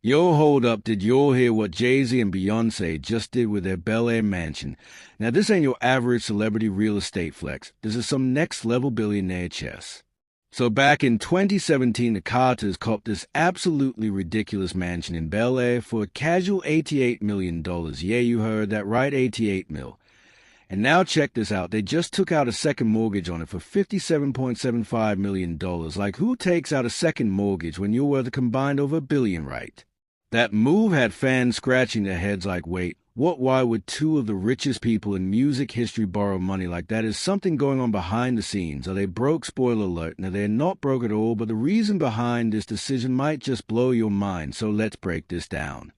Yo, hold up, did y'all hear what Jay-Z and Beyoncé just did with their Bel Air mansion? Now, this ain't your average celebrity real estate flex. This is some next-level billionaire chess. So back in 2017, the Carters copped this absolutely ridiculous mansion in Bel Air for a casual $88 million. Yeah, you heard that right, 88 mil. And now check this out. They just took out a second mortgage on it for $57.75 million. Like, who takes out a second mortgage when you're worth a combined over $1 billion, right? That move had fans scratching their heads like, wait, why would two of the richest people in music history borrow money like that? Is something going on behind the scenes? Are they broke? Spoiler alert. Now, they're not broke at all, but the reason behind this decision might just blow your mind, so let's break this down.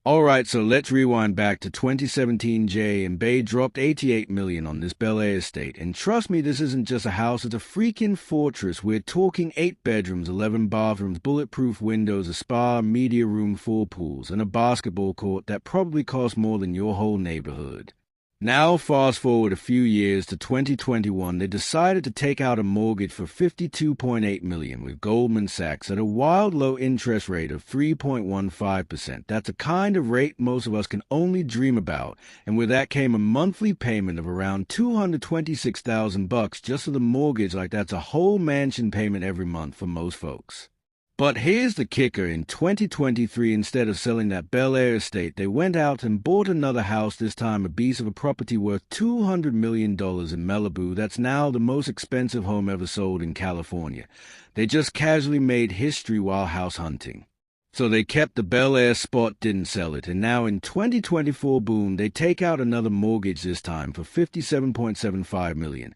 Alright, so let's rewind back to 2017. Jay and Bey dropped $88 million on this Bel Air estate, and trust me, this isn't just a house, it's a freaking fortress. We're talking 8 bedrooms, 11 bathrooms, bulletproof windows, a spa, media room, 4 pools, and a basketball court that probably cost more than your whole neighborhood. Now, fast forward a few years to 2021, they decided to take out a mortgage for $52.8 million with Goldman Sachs at a wild low interest rate of 3.15%. That's a kind of rate most of us can only dream about, and with that came a monthly payment of around $226,000 just for the mortgage. Like, that's a whole mansion payment every month for most folks. But here's the kicker. In 2023, instead of selling that Bel Air estate, they went out and bought another house, this time a piece of a property worth $200 million in Malibu. That's now the most expensive home ever sold in California. They just casually made history while house hunting. So they kept the Bel Air spot, didn't sell it, and now in 2024, boom, they take out another mortgage, this time for $57.75 million.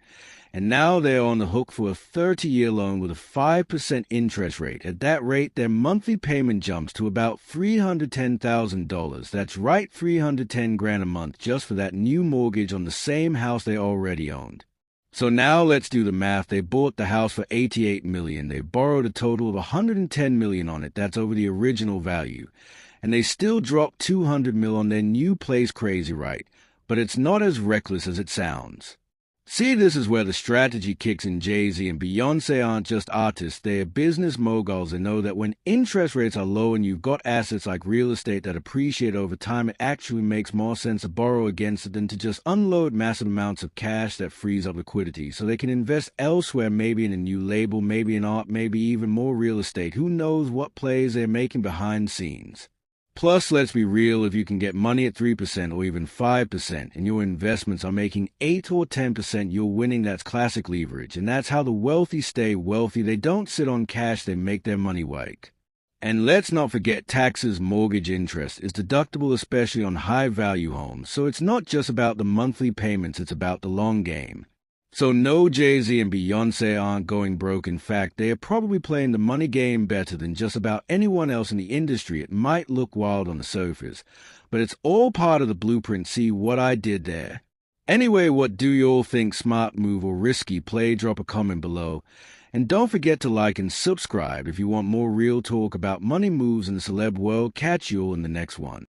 And now they're on the hook for a 30-year loan with a 5% interest rate. At that rate, their monthly payment jumps to about $310,000. That's right, $310,000 a month just for that new mortgage on the same house they already owned. So now let's do the math. They bought the house for $88 million. They borrowed a total of $110 million on it. That's over the original value. And they still dropped $200 million on their new place. Crazy, right? But it's not as reckless as it sounds. See, this is where the strategy kicks in. Jay-Z and Beyoncé aren't just artists, they're business moguls. They know that when interest rates are low and you've got assets like real estate that appreciate over time, it actually makes more sense to borrow against it than to just unload massive amounts of cash that frees up liquidity. So they can invest elsewhere, maybe in a new label, maybe in art, maybe even more real estate. Who knows what plays they're making behind the scenes. Plus, let's be real, if you can get money at 3% or even 5% and your investments are making 8 or 10%, you're winning. That's classic leverage. And that's how the wealthy stay wealthy. They don't sit on cash, they make their money work. And let's not forget taxes. Mortgage interest is deductible, especially on high-value homes. So it's not just about the monthly payments, it's about the long game. So no, Jay-Z and Beyoncé aren't going broke. In fact, they are probably playing the money game better than just about anyone else in the industry. It might look wild on the surface, but it's all part of the blueprint. See what I did there? Anyway, what do you all think? Smart move or risky play? Drop a comment below. And don't forget to like and subscribe if you want more real talk about money moves in the celeb world. Catch you all in the next one.